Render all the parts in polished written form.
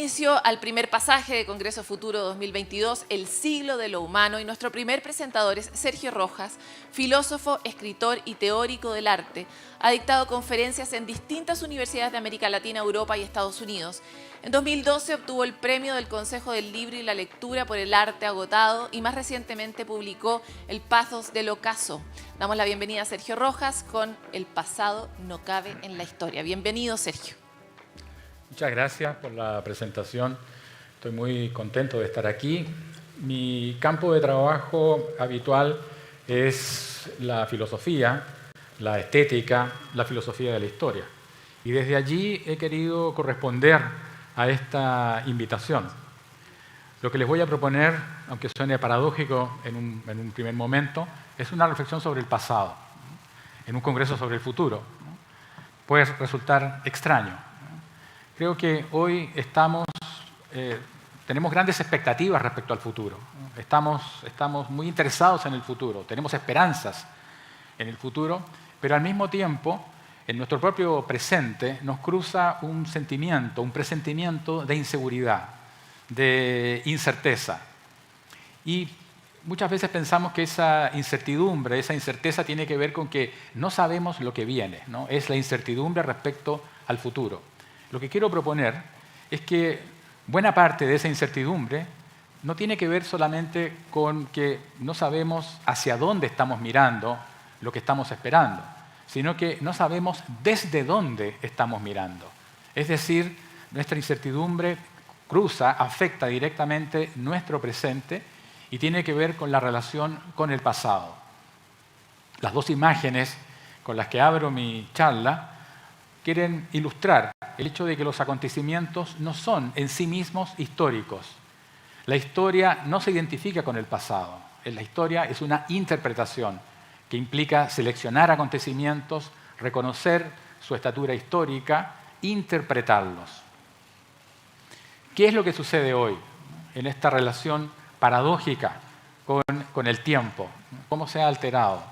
inicio al primer pasaje de Congreso Futuro 2022, El siglo de lo humano, y nuestro primer presentador es Sergio Rojas, filósofo, escritor y teórico del arte. Ha dictado conferencias en distintas universidades de América Latina, Europa y Estados Unidos. En 2012 obtuvo el premio del Consejo del Libro y la Lectura por el arte agotado y más recientemente publicó El Pathos del Ocaso. Damos la bienvenida a Sergio Rojas con El pasado no cabe en la historia. Bienvenido, Sergio. Muchas gracias por la presentación. Estoy muy contento de estar aquí. Mi campo de trabajo habitual es la filosofía, la estética, la filosofía de la historia. Y desde allí he querido corresponder a esta invitación. Lo que les voy a proponer, aunque suene paradójico en un primer momento, es una reflexión sobre el pasado, en un congreso sobre el futuro. Puede resultar extraño. Creo que hoy tenemos grandes expectativas respecto al futuro. Estamos muy interesados en el futuro, tenemos esperanzas en el futuro, pero al mismo tiempo, en nuestro propio presente, nos cruza un sentimiento, un presentimiento de inseguridad, de incerteza. Y muchas veces pensamos que esa incertidumbre, esa incerteza tiene que ver con que no sabemos lo que viene, ¿no? Es la incertidumbre respecto al futuro. Lo que quiero proponer es que buena parte de esa incertidumbre no tiene que ver solamente con que no sabemos hacia dónde estamos mirando lo que estamos esperando, sino que no sabemos desde dónde estamos mirando. Es decir, nuestra incertidumbre afecta directamente nuestro presente y tiene que ver con la relación con el pasado. Las dos imágenes con las que abro mi charla quieren ilustrar el hecho de que los acontecimientos no son en sí mismos históricos. La historia no se identifica con el pasado. La historia es una interpretación que implica seleccionar acontecimientos, reconocer su estatura histórica, interpretarlos. ¿Qué es lo que sucede hoy en esta relación paradójica con el tiempo? ¿Cómo se ha alterado?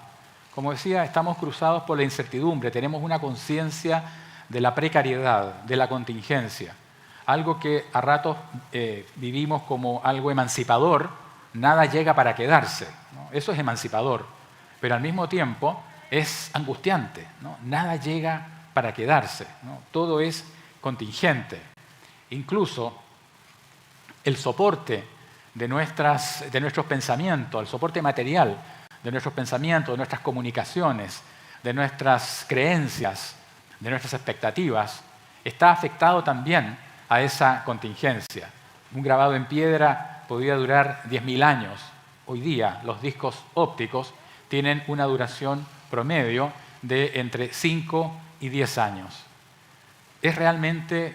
Como decía, estamos cruzados por la incertidumbre, tenemos una conciencia de la precariedad, de la contingencia, algo que a ratos vivimos como algo emancipador. Nada llega para quedarse, ¿no? Eso es emancipador, pero al mismo tiempo es angustiante, ¿no? Nada llega para quedarse, ¿no? Todo es contingente. Incluso el soporte de nuestros pensamientos, el soporte material de nuestros pensamientos, de nuestras comunicaciones, de nuestras creencias, de nuestras expectativas, está afectado también a esa contingencia. Un grabado en piedra podría durar 10.000 años. Hoy día los discos ópticos tienen una duración promedio de entre 5 y 10 años. Es realmente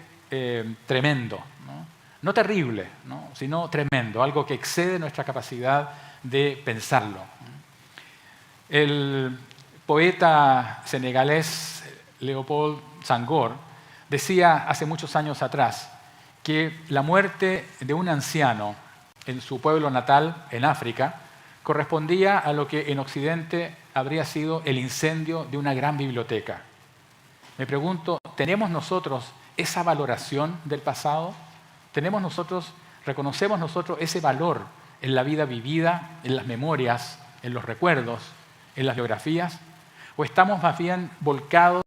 tremendo, ¿no? No terrible, ¿no? Sino tremendo, algo que excede nuestra capacidad de pensarlo. El poeta senegalés Léopold Senghor decía hace muchos años atrás que la muerte de un anciano en su pueblo natal, en África, correspondía a lo que en Occidente habría sido el incendio de una gran biblioteca. Me pregunto, ¿tenemos nosotros esa valoración del pasado? ¿Reconocemos nosotros ese valor en la vida vivida, en las memorias, en los recuerdos, en las biografías? ¿O estamos más bien volcados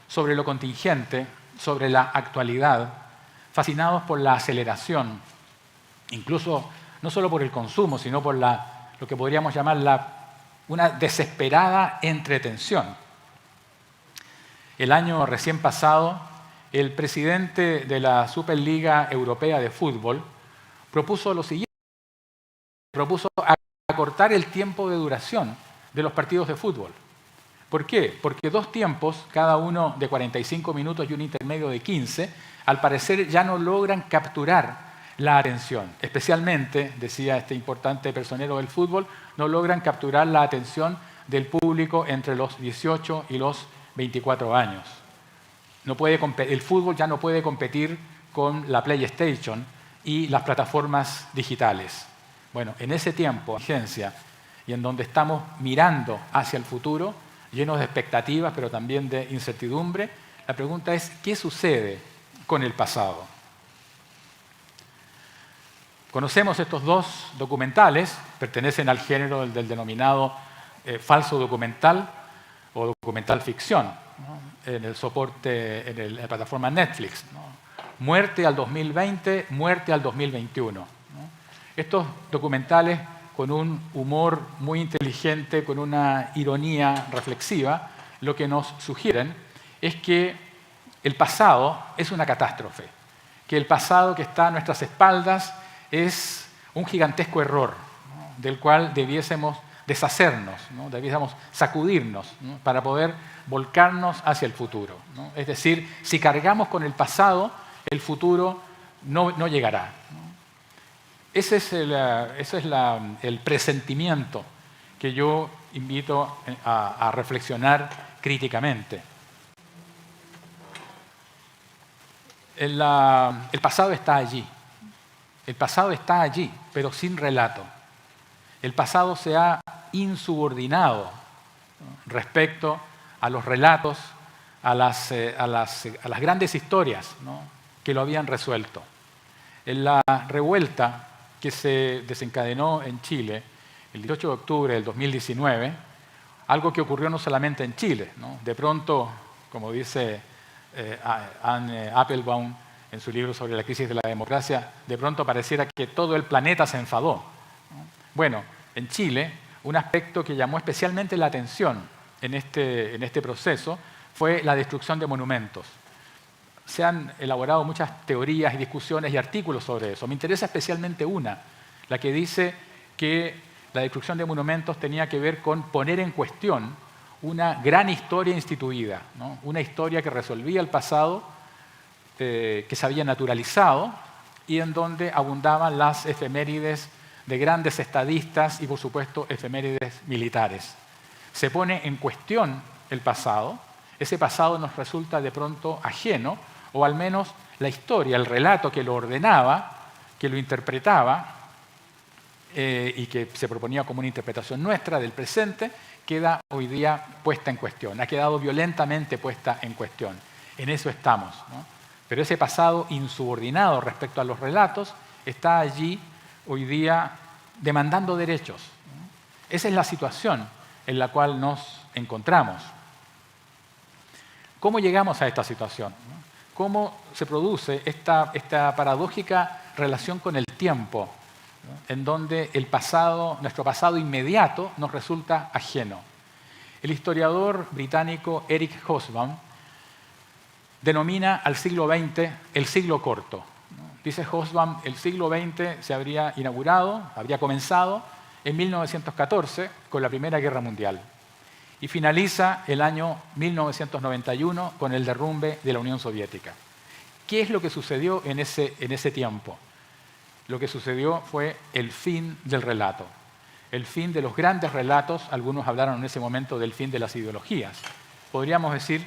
sobre lo contingente, sobre la actualidad, fascinados por la aceleración, incluso no solo por el consumo, sino por lo que podríamos llamar una desesperada entretención? El año recién pasado, el presidente de la Superliga Europea de Fútbol propuso lo siguiente: propuso acortar el tiempo de duración de los partidos de fútbol. ¿Por qué? Porque dos tiempos, cada uno de 45 minutos y un intermedio de 15, al parecer ya no logran capturar la atención. Especialmente, decía este importante personero del fútbol, no logran capturar la atención del público entre los 18 y los 24 años. El fútbol ya no puede competir con la PlayStation y las plataformas digitales. Bueno, en ese tiempo, urgencia, y en donde estamos mirando hacia el futuro, llenos de expectativas, pero también de incertidumbre, la pregunta es, ¿qué sucede con el pasado? Conocemos estos dos documentales, pertenecen al género del denominado falso documental o documental ficción, ¿no? En el soporte, en la plataforma Netflix, ¿no? Muerte al 2020, muerte al 2021. ¿No? Estos documentales, con un humor muy inteligente, con una ironía reflexiva, lo que nos sugieren es que el pasado es una catástrofe, que el pasado que está a nuestras espaldas es un gigantesco error, ¿no? Del cual debiésemos deshacernos, ¿no? Debiésemos sacudirnos, ¿no? Para poder volcarnos hacia el futuro, ¿no? Es decir, si cargamos con el pasado, el futuro no llegará, ¿no? Ese es el presentimiento que yo invito a reflexionar críticamente. El pasado está allí. El pasado está allí, pero sin relato. El pasado se ha insubordinado, ¿no? Respecto a los relatos, a las grandes historias, ¿no? Que lo habían resuelto. En la revuelta que se desencadenó en Chile el 18 de octubre del 2019, algo que ocurrió no solamente en Chile, ¿no? De pronto, como dice Anne Applebaum en su libro sobre la crisis de la democracia, de pronto pareciera que todo el planeta se enfadó, ¿no? Bueno, en Chile, un aspecto que llamó especialmente la atención en este proceso fue la destrucción de monumentos. Se han elaborado muchas teorías y discusiones y artículos sobre eso. Me interesa especialmente una, la que dice que la destrucción de monumentos tenía que ver con poner en cuestión una gran historia instituida, ¿no? Una historia que resolvía el pasado, que se había naturalizado y en donde abundaban las efemérides de grandes estadistas y, por supuesto, efemérides militares. Se pone en cuestión el pasado, ese pasado nos resulta de pronto ajeno, o al menos la historia, el relato que lo ordenaba, que lo interpretaba y que se proponía como una interpretación nuestra del presente, queda hoy día puesta en cuestión, ha quedado violentamente puesta en cuestión. En eso estamos, ¿no? Pero ese pasado insubordinado respecto a los relatos está allí hoy día demandando derechos, ¿no? Esa es la situación en la cual nos encontramos. ¿Cómo llegamos a esta situación? ¿Cómo se produce esta paradójica relación con el tiempo, ¿no? En donde el pasado, nuestro pasado inmediato, nos resulta ajeno? El historiador británico Eric Hobsbawm denomina al siglo XX el siglo corto, ¿no? Dice Hobsbawm, el siglo XX se habría inaugurado, habría comenzado en 1914 con la Primera Guerra Mundial y finaliza el año 1991 con el derrumbe de la Unión Soviética. ¿Qué es lo que sucedió en ese tiempo? Lo que sucedió fue el fin del relato, el fin de los grandes relatos. Algunos hablaron en ese momento del fin de las ideologías. Podríamos decir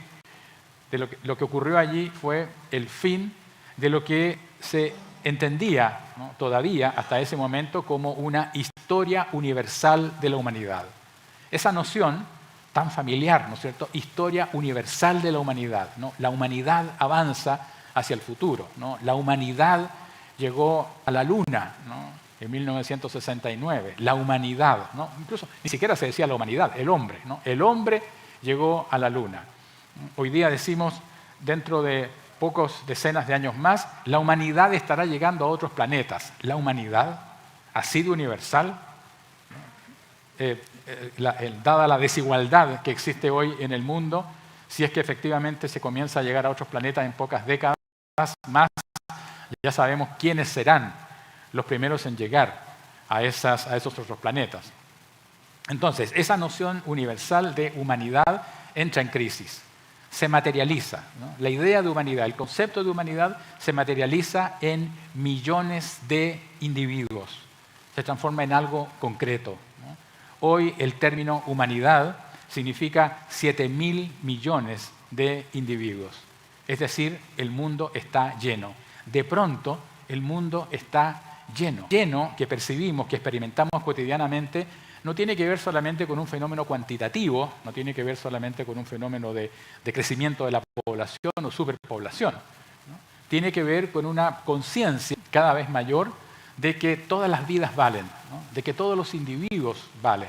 que lo que ocurrió allí fue el fin de lo que se entendía, ¿no? Todavía hasta ese momento como una historia universal de la humanidad. Esa noción tan familiar, ¿no es cierto? Historia universal de la humanidad, ¿no? La humanidad avanza hacia el futuro, ¿no? La humanidad llegó a la Luna, ¿no? En 1969. La humanidad, ¿no? Incluso ni siquiera se decía la humanidad, el hombre, ¿no? El hombre llegó a la Luna. Hoy día decimos, dentro de pocos decenas de años más, la humanidad estará llegando a otros planetas. ¿La humanidad así de universal? Dada la desigualdad que existe hoy en el mundo, si es que efectivamente se comienza a llegar a otros planetas en pocas décadas más, ya sabemos quiénes serán los primeros en llegar a esos otros planetas. Entonces, esa noción universal de humanidad entra en crisis, se materializa, ¿no? La idea de humanidad, el concepto de humanidad se materializa en millones de individuos, se transforma en algo concreto, ¿no? Hoy el término humanidad significa 7.000 millones de individuos. Es decir, el mundo está lleno. De pronto, el mundo está lleno. Lleno que percibimos, que experimentamos cotidianamente, no tiene que ver solamente con un fenómeno cuantitativo, no tiene que ver solamente con un fenómeno de crecimiento de la población o superpoblación, ¿no? Tiene que ver con una conciencia cada vez mayor de que todas las vidas valen, ¿no? De que todos los individuos valen.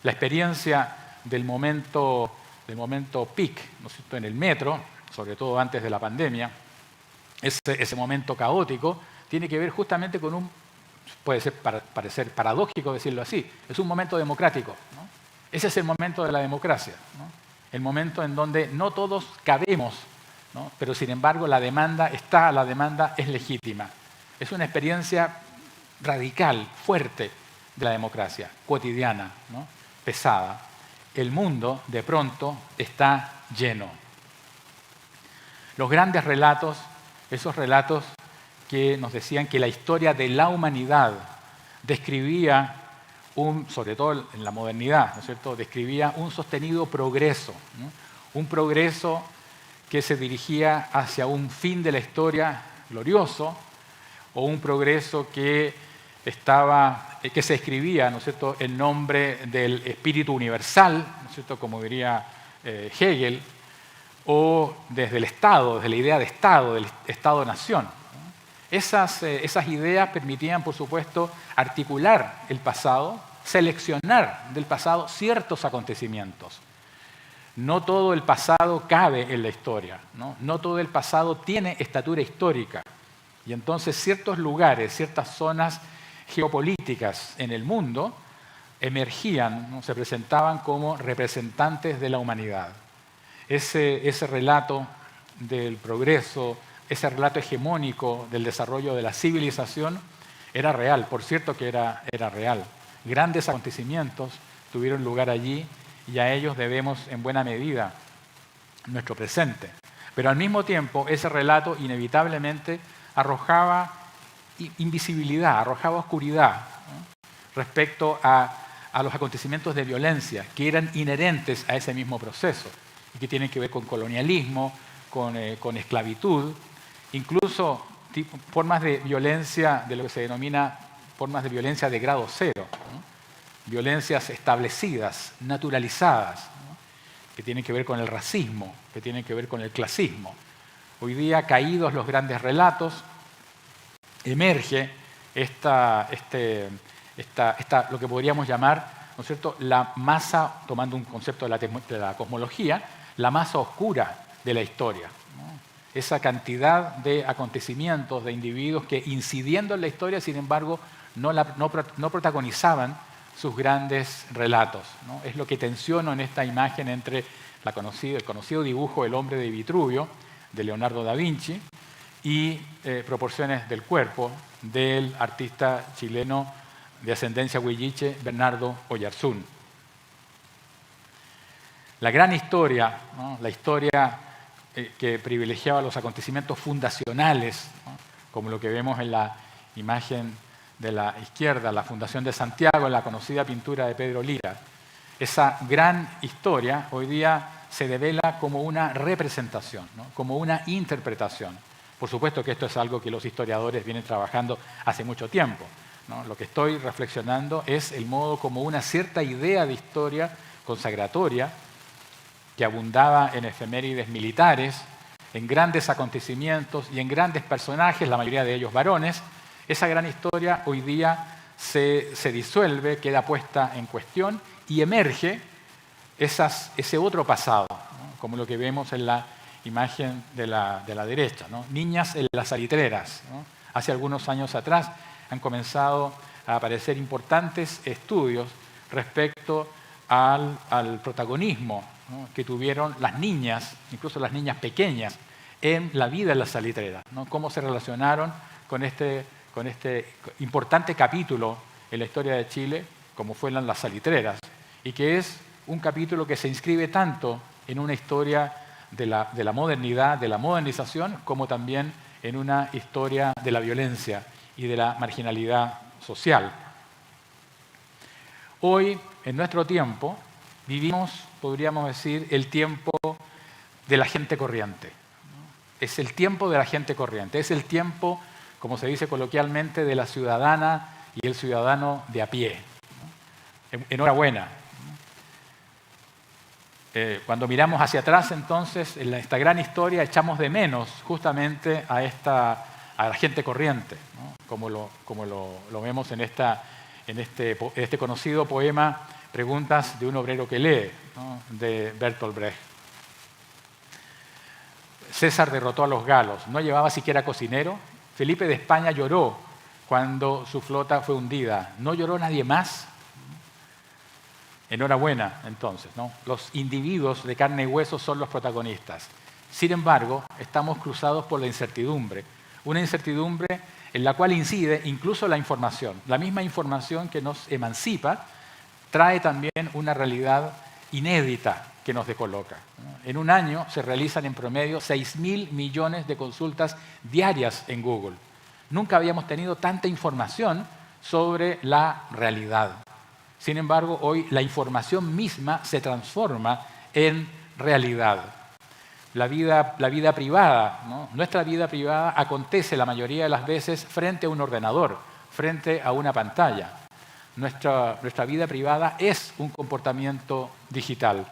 La experiencia del momento peak, ¿no es cierto?, en el metro, sobre todo antes de la pandemia, ese momento caótico, tiene que ver justamente con puede parecer paradójico decirlo así, es un momento democrático, ¿no? Ese es el momento de la democracia, ¿no? El momento en donde no todos cabemos, ¿no? Pero sin embargo la demanda es legítima. Es una experiencia radical, fuerte de la democracia, cotidiana, ¿no? Pesada. El mundo, de pronto, está lleno. Los grandes relatos, esos relatos que nos decían que la historia de la humanidad describía sobre todo en la modernidad, ¿no es cierto?, describía un sostenido progreso, ¿no? Un progreso que se dirigía hacia un fin de la historia glorioso, o un progreso que se escribía, ¿no es cierto?, en nombre del espíritu universal, ¿no es cierto?, como diría Hegel, o desde el Estado, desde la idea de Estado, del Estado-nación. Esas ideas permitían, por supuesto, articular el pasado, seleccionar del pasado ciertos acontecimientos. No todo el pasado cabe en la historia, ¿no? No todo el pasado tiene estatura histórica. Y entonces ciertos lugares, ciertas zonas geopolíticas en el mundo emergían, ¿no?, se presentaban como representantes de la humanidad. Ese relato del progreso, ese relato hegemónico del desarrollo de la civilización era real, por cierto que era real. Grandes acontecimientos tuvieron lugar allí y a ellos debemos en buena medida nuestro presente. Pero al mismo tiempo ese relato inevitablemente arrojaba invisibilidad, arrojaba oscuridad, ¿no?, respecto a los acontecimientos de violencia que eran inherentes a ese mismo proceso y que tienen que ver con colonialismo, con esclavitud, incluso formas de violencia, de lo que se denomina formas de violencia de grado cero, ¿no?, violencias establecidas, naturalizadas, ¿no?, que tienen que ver con el racismo, que tienen que ver con el clasismo. Hoy día, caídos los grandes relatos, emerge lo que podríamos llamar, ¿no es cierto?, la masa, tomando un concepto de la cosmología, la masa oscura de la historia, ¿no? Esa cantidad de acontecimientos, de individuos que incidiendo en la historia, sin embargo, no protagonizaban sus grandes relatos, ¿no? Es lo que tensiono en esta imagen entre el conocido dibujo El hombre de Vitruvio, de Leonardo da Vinci, y Proporciones del cuerpo, del artista chileno de ascendencia huilliche, Bernardo Oyarzún. La gran historia, ¿no?, la historia que privilegiaba los acontecimientos fundacionales, ¿no?, como lo que vemos en la imagen de la izquierda, la Fundación de Santiago, en la conocida pintura de Pedro Lira. Esa gran historia hoy día se devela como una representación, ¿no?, como una interpretación. Por supuesto que esto es algo que los historiadores vienen trabajando hace mucho tiempo, ¿no? Lo que estoy reflexionando es el modo como una cierta idea de historia consagratoria que abundaba en efemérides militares, en grandes acontecimientos y en grandes personajes, la mayoría de ellos varones. Esa gran historia hoy día se disuelve, queda puesta en cuestión y emerge ese otro pasado, ¿no?, como lo que vemos en la imagen de la derecha, ¿no? Niñas en las salitreras, ¿no? Hace algunos años atrás han comenzado a aparecer importantes estudios respecto al protagonismo, ¿no?, que tuvieron las niñas, incluso las niñas pequeñas, en la vida en las salitreras, ¿no? Cómo se relacionaron con este importante capítulo en la historia de Chile, como fueron las salitreras, y que es un capítulo que se inscribe tanto en una historia de la modernidad, de la modernización, como también en una historia de la violencia y de la marginalidad social. Hoy, en nuestro tiempo, vivimos, podríamos decir, el tiempo de la gente corriente. Es el tiempo de la gente corriente, es el tiempo, como se dice coloquialmente, de la ciudadana y el ciudadano de a pie. Enhorabuena. Cuando miramos hacia atrás, entonces, en esta gran historia, echamos de menos justamente a a la gente corriente, ¿no? como lo vemos en este conocido poema Preguntas de un obrero que lee, ¿no? de Bertolt Brecht. César derrotó a los galos, no llevaba siquiera cocinero. Felipe de España lloró cuando su flota fue hundida. ¿No lloró nadie más? Enhorabuena, entonces, ¿no? Los individuos de carne y hueso son los protagonistas. Sin embargo, estamos cruzados por la incertidumbre. Una incertidumbre en la cual incide incluso la información. La misma información que nos emancipa trae también una realidad inédita que nos descoloca. En un año se realizan en promedio 6.000 millones de consultas diarias en Google. Nunca habíamos tenido tanta información sobre la realidad. Sin embargo, hoy la información misma se transforma en realidad. La vida privada, ¿no? Nuestra vida privada acontece la mayoría de las veces frente a un ordenador, frente a una pantalla. Nuestra vida privada es un comportamiento digital.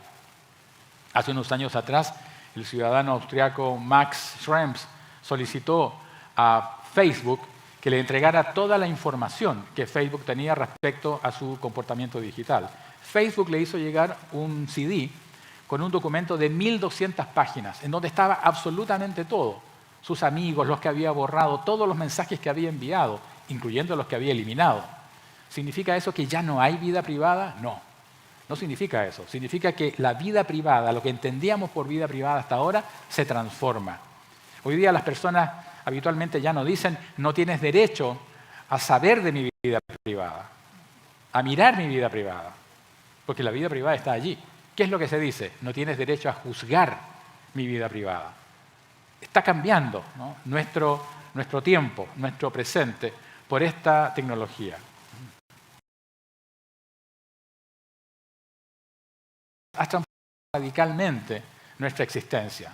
Hace unos años atrás, el ciudadano austriaco Max Schrems solicitó a Facebook que le entregara toda la información que Facebook tenía respecto a su comportamiento digital. Facebook le hizo llegar un CD con un documento de 1.200 páginas, en donde estaba absolutamente todo. Sus amigos, los que había borrado, todos los mensajes que había enviado, incluyendo los que había eliminado. ¿Significa eso que ya no hay vida privada? No, no significa eso. Significa que la vida privada, lo que entendíamos por vida privada hasta ahora, se transforma. Hoy día las personas habitualmente ya no dicen no tienes derecho a saber de mi vida privada, a mirar mi vida privada, porque la vida privada está allí. ¿Qué es lo que se dice? No tienes derecho a juzgar mi vida privada. Está cambiando, ¿no? nuestro tiempo, nuestro presente, por esta tecnología. Ha transformado radicalmente nuestra existencia.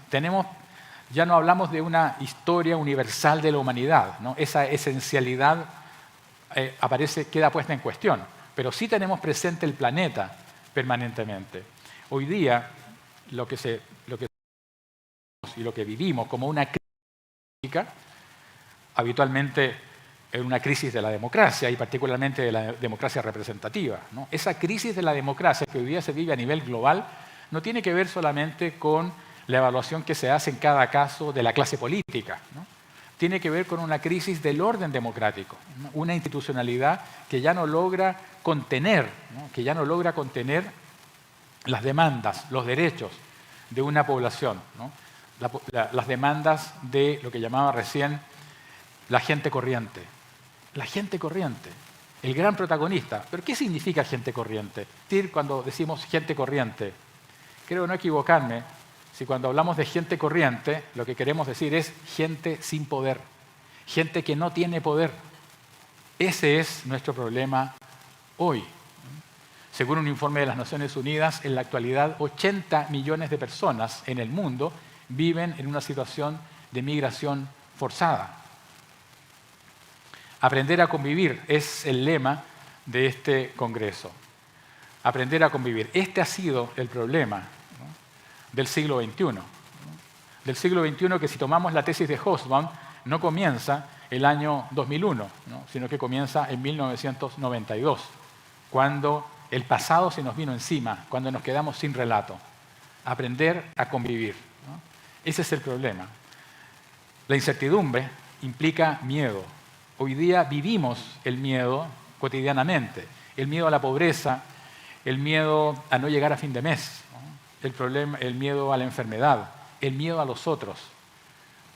Ya no hablamos de una historia universal de la humanidad, ¿no? Esa esencialidad queda puesta en cuestión, pero sí tenemos presente el planeta permanentemente. Hoy día lo que vivimos como una crisis, habitualmente es una crisis de la democracia y particularmente de la democracia representativa, ¿no? Esa crisis de la democracia que hoy día se vive a nivel global no tiene que ver solamente con la evaluación que se hace en cada caso de la clase política, ¿no? Tiene que ver con una crisis del orden democrático, ¿no? Una institucionalidad que ya no logra contener, ¿no? Que ya no logra contener las demandas, los derechos de una población, ¿no? Las demandas de lo que llamaba recién la gente corriente. La gente corriente, el gran protagonista. ¿Pero qué significa gente corriente? Cuando decimos gente corriente, creo no equivocarme si cuando hablamos de gente corriente lo que queremos decir es gente sin poder, gente que no tiene poder. Ese es nuestro problema hoy. Según un informe de las Naciones Unidas, en la actualidad 80 millones de personas en el mundo viven en una situación de migración forzada. Aprender a convivir es el lema de este Congreso. Aprender a convivir. Este ha sido el problema, ¿no? del siglo XXI. ¿No? Del siglo XXI que si tomamos la tesis de Hobsbawm no comienza el año 2001, ¿no? sino que comienza en 1992, cuando el pasado se nos vino encima, cuando nos quedamos sin relato. Aprender a convivir, ¿no? Ese es el problema. La incertidumbre implica miedo. Hoy día vivimos el miedo cotidianamente, el miedo a la pobreza, el miedo a no llegar a fin de mes, ¿no? El miedo a la enfermedad, el miedo a los otros.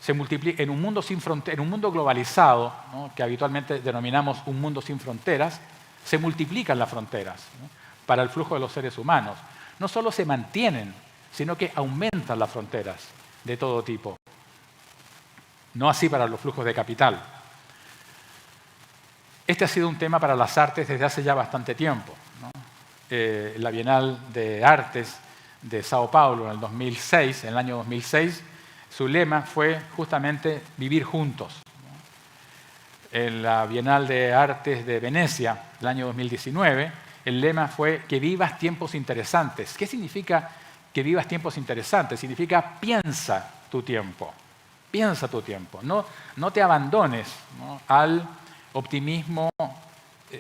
Se multiplica en un mundo sin fronteras, en un mundo globalizado, ¿no? que habitualmente denominamos un mundo sin fronteras, se multiplican las fronteras, ¿no? para el flujo de los seres humanos. No solo se mantienen, sino que aumentan las fronteras de todo tipo. No así para los flujos de capital. Este ha sido un tema para las artes desde hace ya bastante tiempo, ¿no? La Bienal de Artes de Sao Paulo en el año 2006, su lema fue justamente vivir juntos, ¿no? En la Bienal de Artes de Venecia, el año 2019, el lema fue que vivas tiempos interesantes. ¿Qué significa que vivas tiempos interesantes? Significa piensa tu tiempo. Piensa tu tiempo. No te abandones, ¿no?, al optimismo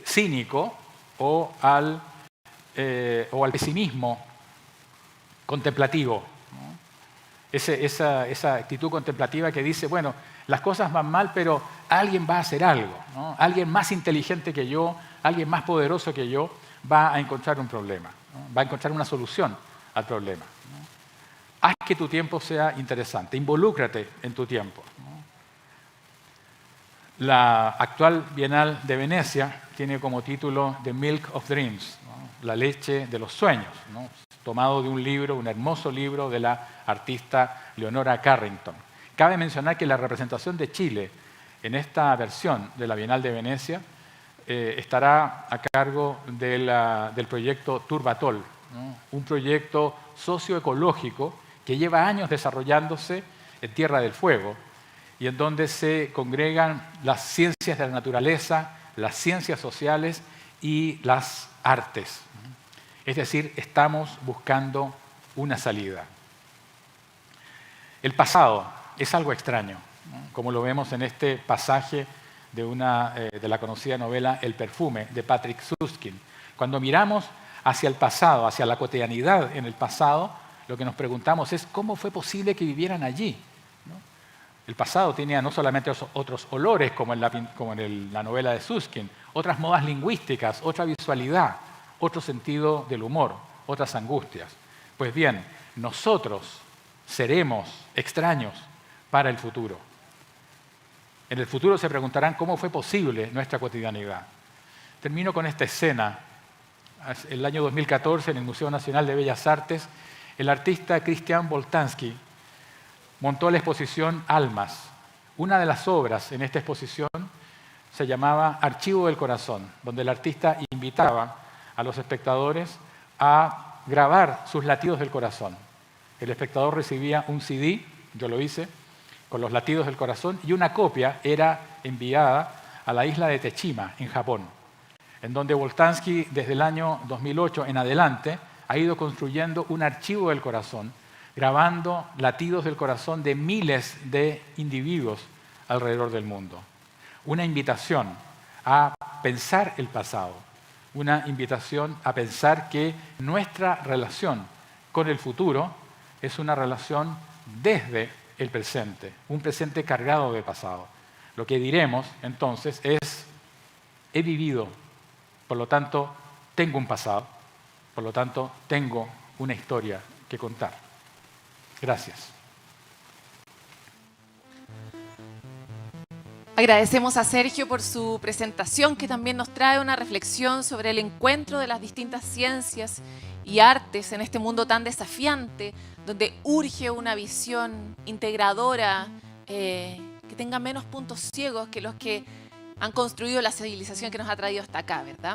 cínico o al pesimismo contemplativo, ¿no? Esa actitud contemplativa que dice, bueno, las cosas van mal, pero alguien va a hacer algo, ¿no? Alguien más inteligente que yo, alguien más poderoso que yo va a encontrar un problema, ¿no? Va a encontrar una solución al problema, ¿no? Haz que tu tiempo sea interesante, involúcrate en tu tiempo, ¿no? La actual Bienal de Venecia tiene como título The Milk of Dreams, ¿no?, la leche de los sueños, ¿no?, tomado de un libro, un hermoso libro de la artista Leonora Carrington. Cabe mencionar que la representación de Chile en esta versión de la Bienal de Venecia estará a cargo del proyecto Turbatol, ¿no?, un proyecto socioecológico que lleva años desarrollándose en Tierra del Fuego y en donde se congregan las ciencias de la naturaleza, las ciencias sociales y las artes. Es decir, estamos buscando una salida. El pasado es algo extraño, ¿no?, como lo vemos en este pasaje de la conocida novela El perfume, de Patrick Süskind. Cuando miramos hacia el pasado, hacia la cotidianidad en el pasado, lo que nos preguntamos es ¿cómo fue posible que vivieran allí?, ¿no? El pasado tenía no solamente otros olores, como en la novela de Süskind, otras modas lingüísticas, otra visualidad, otro sentido del humor, otras angustias. Pues bien, nosotros seremos extraños para el futuro. En el futuro se preguntarán cómo fue posible nuestra cotidianidad. Termino con esta escena. En el año 2014, en el Museo Nacional de Bellas Artes, el artista Christian Boltanski montó la exposición Almas. Una de las obras en esta exposición se llamaba Archivo del Corazón, donde el artista invitaba a los espectadores a grabar sus latidos del corazón. El espectador recibía un CD, yo lo hice, con los latidos del corazón, y una copia era enviada a la isla de Teshima, en Japón, en donde Boltanski, desde el año 2008 en adelante, ha ido construyendo un archivo del corazón, grabando latidos del corazón de miles de individuos alrededor del mundo. Una invitación a pensar el pasado, una invitación a pensar que nuestra relación con el futuro es una relación desde el presente, un presente cargado de pasado. Lo que diremos entonces es, he vivido, por lo tanto tengo un pasado, por lo tanto tengo una historia que contar. Gracias. Agradecemos a Sergio por su presentación, que también nos trae una reflexión sobre el encuentro de las distintas ciencias y artes en este mundo tan desafiante, donde urge una visión integradora que tenga menos puntos ciegos que los que han construido la civilización que nos ha traído hasta acá, ¿verdad?